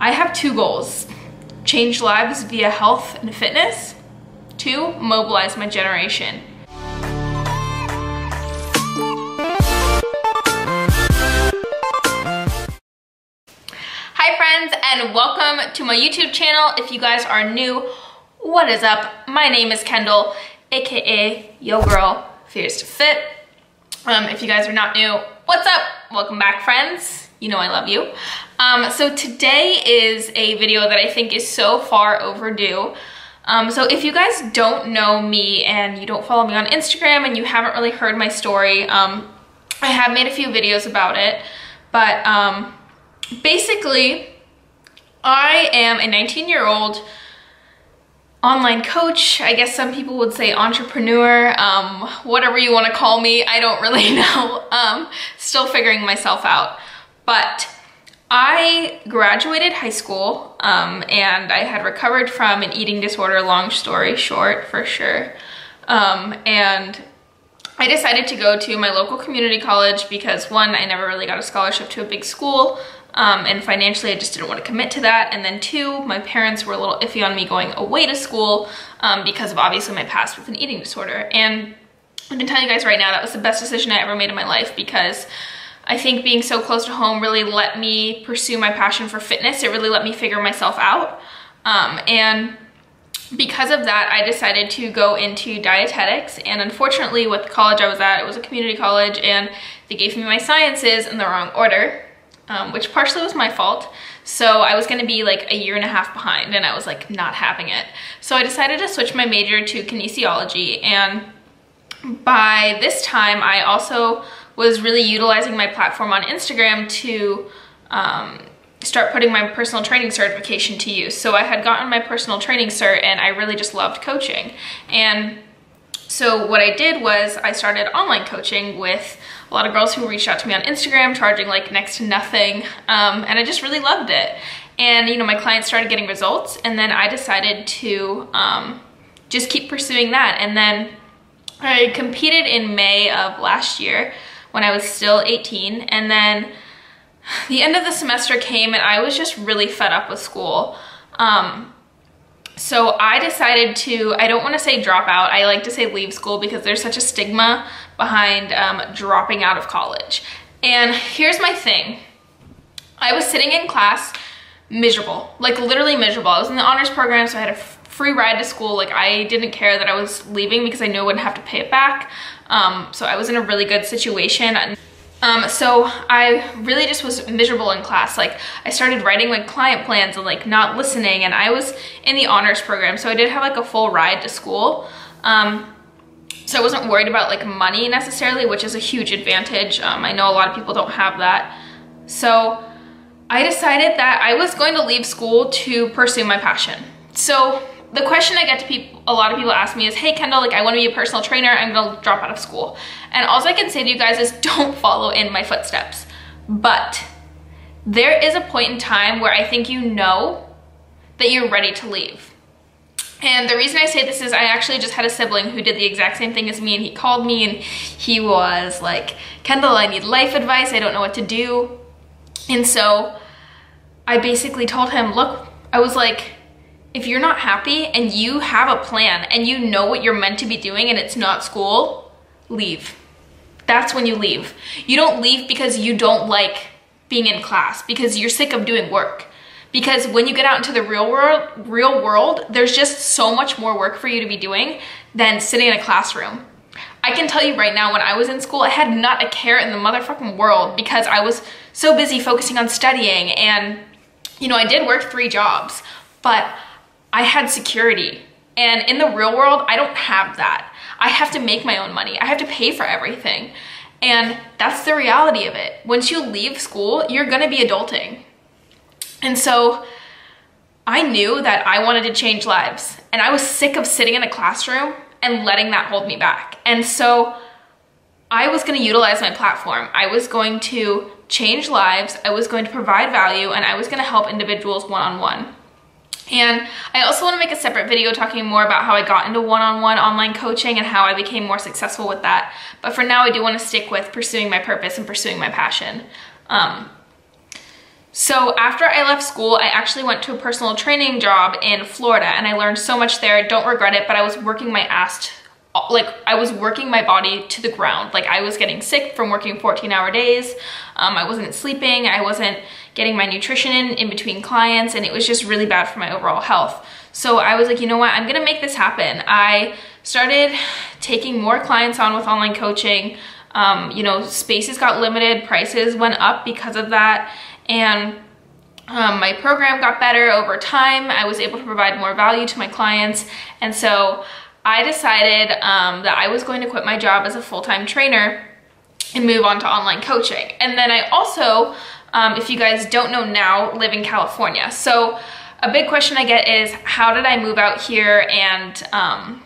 I have two goals: change lives via health and fitness. 2, mobilize my generation. Hi friends, and welcome to my YouTube channel. If you guys are new, what is up? My name is Kendall, aka Yo Girl Fierce to Fit. If you guys are not new, what's up? Welcome back, friends. You know I love you. So today is a video that I think is so far overdue. So if you guys don't know me and you don't follow me on Instagram and you haven't really heard my story, I have made a few videos about it, but basically I am a 19-year-old online coach. I guess some people would say entrepreneur, whatever you want to call me. I don't really know. Still figuring myself out. But I graduated high school and I had recovered from an eating disorder, long story short, for sure. And I decided to go to my local community college because, one, I never really got a scholarship to a big school, and financially I just didn't want to commit to that. And then 2, my parents were a little iffy on me going away to school because of obviously my past with an eating disorder. And I can tell you guys right now, that was the best decision I ever made in my life, because I think being so close to home really let me pursue my passion for fitness. It really let me figure myself out. And because of that, I decided to go into dietetics. And unfortunately, with the college I was at, it was a community college, and they gave me my sciences in the wrong order, which partially was my fault. So I was gonna be like a year and a half behind, and I was like not having it. So I decided to switch my major to kinesiology. And by this time, I also was really utilizing my platform on Instagram to start putting my personal training certification to use. So I had gotten my personal training cert, and I really just loved coaching. And so what I did was I started online coaching with a lot of girls who reached out to me on Instagram, charging like next to nothing. And I just really loved it. And you know, my clients started getting results, and then I decided to just keep pursuing that. And then I competed in May of last year when I was still 18, and then the end of the semester came and I was just really fed up with school. So I decided to, I don't want to say drop out, I like to say leave school, because there's such a stigma behind dropping out of college. And here's my thing. I was sitting in class miserable, like literally miserable. I was in the honors program, so I had a free ride to school. Like, I didn't care that I was leaving because I knew I wouldn't have to pay it back. So I was in a really good situation. So I really just was miserable in class. Like, I started writing like client plans and like not listening, and I was in the honors program, so I did have like a full ride to school. So I wasn't worried about like money necessarily, which is a huge advantage. I know a lot of people don't have that. So I decided that I was going to leave school to pursue my passion. So the question I get to people, a lot of people ask me is, hey Kendall, like I want to be a personal trainer, I'm gonna drop out of school. And all I can say to you guys is don't follow in my footsteps. But there is a point in time where I think you know that you're ready to leave. And the reason I say this is I actually just had a sibling who did the exact same thing as me, and he called me and he was like, Kendall, I need life advice, I don't know what to do. And so I basically told him, look, I was like, if you're not happy and you have a plan and you know what you're meant to be doing and it's not school, leave. That's when you leave. You don't leave because you don't like being in class, because you're sick of doing work. Because when you get out into the real world, there's just so much more work for you to be doing than sitting in a classroom. I can tell you right now, when I was in school, I had not a care in the motherfucking world because I was so busy focusing on studying. And you know, I did work 3 jobs, but I had security. And in the real world, I don't have that. I have to make my own money. I have to pay for everything. And that's the reality of it. Once you leave school, you're gonna be adulting. And so I knew that I wanted to change lives, and I was sick of sitting in a classroom and letting that hold me back. And so I was gonna utilize my platform. I was going to change lives, I was going to provide value, and I was gonna help individuals one-on-one. And I also want to make a separate video talking more about how I got into one-on-one online coaching and how I became more successful with that. But for now, I do want to stick with pursuing my purpose and pursuing my passion. So after I left school, I actually went to a personal training job in Florida, and I learned so much there. I don't regret it, but I was working my ass, like I was working my body to the ground. Like I was getting sick from working 14-hour days. I wasn't sleeping. I wasn't getting my nutrition in between clients, and it was just really bad for my overall health. So I was like, you know what, I'm gonna make this happen. I started taking more clients on with online coaching. You know, spaces got limited, prices went up because of that. And my program got better over time. I was able to provide more value to my clients. And so I decided that I was going to quit my job as a full-time trainer and move on to online coaching. And then I also, if you guys don't know now, live in California. So a big question I get is, how did I move out here, and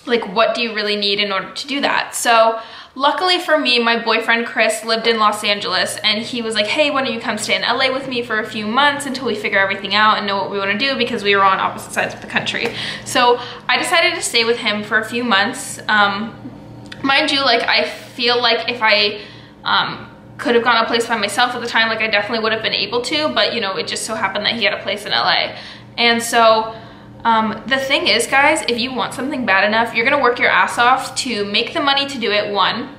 like what do you really need in order to do that? So luckily for me, my boyfriend Chris lived in Los Angeles, and he was like, hey, why don't you come stay in LA with me for a few months until we figure everything out and know what we want to do, because we were on opposite sides of the country. So I decided to stay with him for a few months. Mind you, like I feel like if I could have gone a place by myself at the time, like I definitely would have been able to, but you know, it just so happened that he had a place in LA. And so the thing is, guys, if you want something bad enough, you're gonna work your ass off to make the money to do it. One,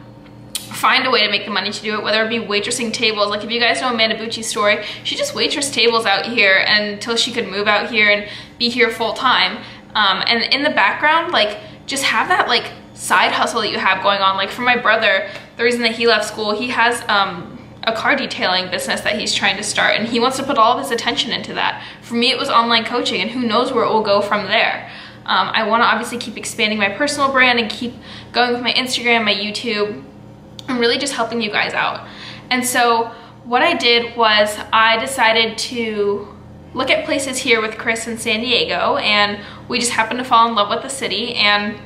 find a way to make the money to do it, whether it be waitressing tables. Like if you guys know Amanda Bucci's story, she just waitressed tables out here until she could move out here and be here full time. And in the background, like just have that like side hustle that you have going on. Like for my brother, the reason that he left school, he has a car detailing business that he's trying to start, and he wants to put all of his attention into that. For me, it was online coaching, and who knows where it will go from there. I want to obviously keep expanding my personal brand and keep going with my Instagram, my YouTube, and really just helping you guys out. And so what I did was I decided to look at places here with Chris in San Diego, and we just happened to fall in love with the city. And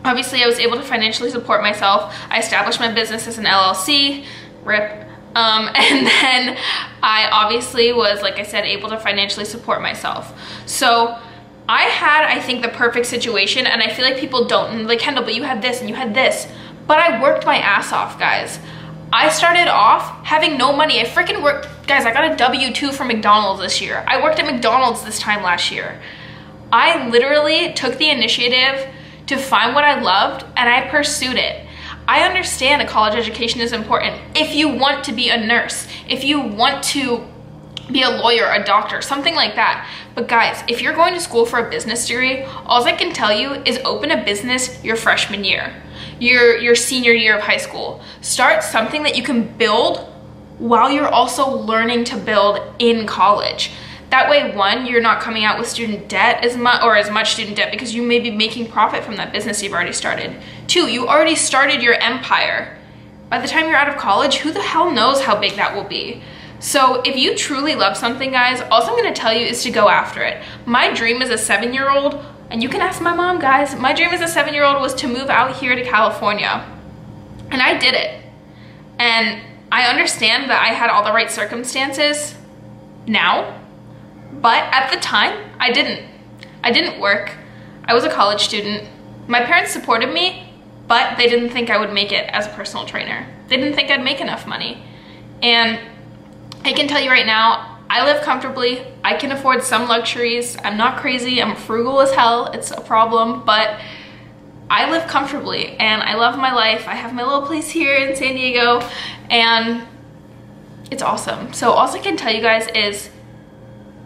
obviously I was able to financially support myself. I established my business as an LLC, RIP. And then I obviously was, like I said, able to financially support myself. So I had, I think, the perfect situation, and I feel like people don't, like, Kendall, but you had this and you had this. But I worked my ass off, guys. I started off having no money. I freaking worked, guys, I got a W-2 from McDonald's this year. I worked at McDonald's this time last year. I literally took the initiative to find what I loved, and I pursued it. I understand a college education is important if you want to be a nurse, if you want to be a lawyer, a doctor, something like that. But guys, if you're going to school for a business degree, all I can tell you is open a business your freshman year, your senior year of high school. Start something that you can build while you're also learning to build in college. That way, one, you're not coming out with student debt as much student debt, because you may be making profit from that business you've already started. Two, you already started your empire. By the time you're out of college, who the hell knows how big that will be? So if you truly love something, guys, all I'm gonna tell you is to go after it. My dream as a 7-year-old, and you can ask my mom, guys, my dream as a 7-year-old was to move out here to California. And I did it. And I understand that I had all the right circumstances now, but at the time, I didn't work. I was a college student. My parents supported me, but they didn't think I would make it as a personal trainer. They didn't think I'd make enough money. And I can tell you right now, I live comfortably. I can afford some luxuries. I'm not crazy. I'm frugal as hell. It's a problem, but I live comfortably and I love my life. I have my little place here in San Diego, and it's awesome. So all I can tell you guys is,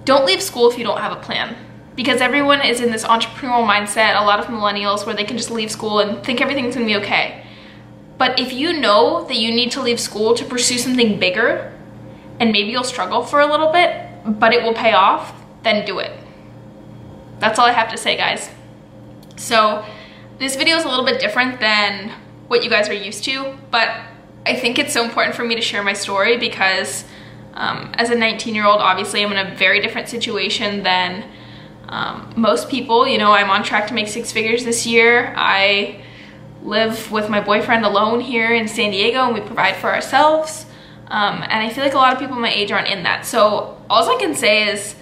don't leave school if you don't have a plan, because everyone is in this entrepreneurial mindset, a lot of millennials, where they can just leave school and think everything's gonna be okay. But if you know that you need to leave school to pursue something bigger, and maybe you'll struggle for a little bit, but it will pay off, then do it. That's all I have to say, guys. So this video is a little bit different than what you guys are used to, but I think it's so important for me to share my story, because as a 19-year-old, obviously I'm in a very different situation than most people. You know, I'm on track to make 6 figures this year. I live with my boyfriend alone here in San Diego, and we provide for ourselves. And I feel like a lot of people my age aren't in that. So all I can say is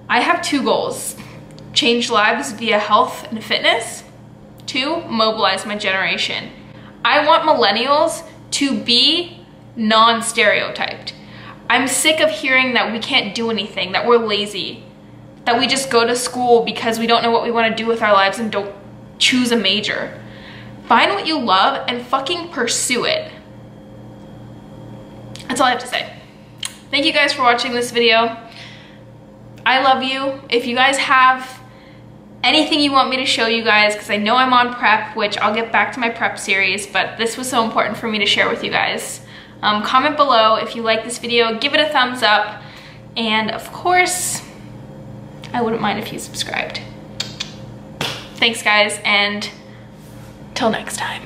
I have 2 goals: change lives via health and fitness. 2, mobilize my generation. I want millennials to be non-stereotyped. I'm sick of hearing that we can't do anything, that we're lazy, that we just go to school because we don't know what we want to do with our lives and don't choose a major. Find what you love and fucking pursue it. That's all I have to say. Thank you guys for watching this video. I love you. If you guys have anything you want me to show you guys, because I know I'm on prep, which I'll get back to my prep series, but this was so important for me to share with you guys. Comment below if you like this video, give it a thumbs up, and of course, I wouldn't mind if you subscribed. Thanks guys, and till next time.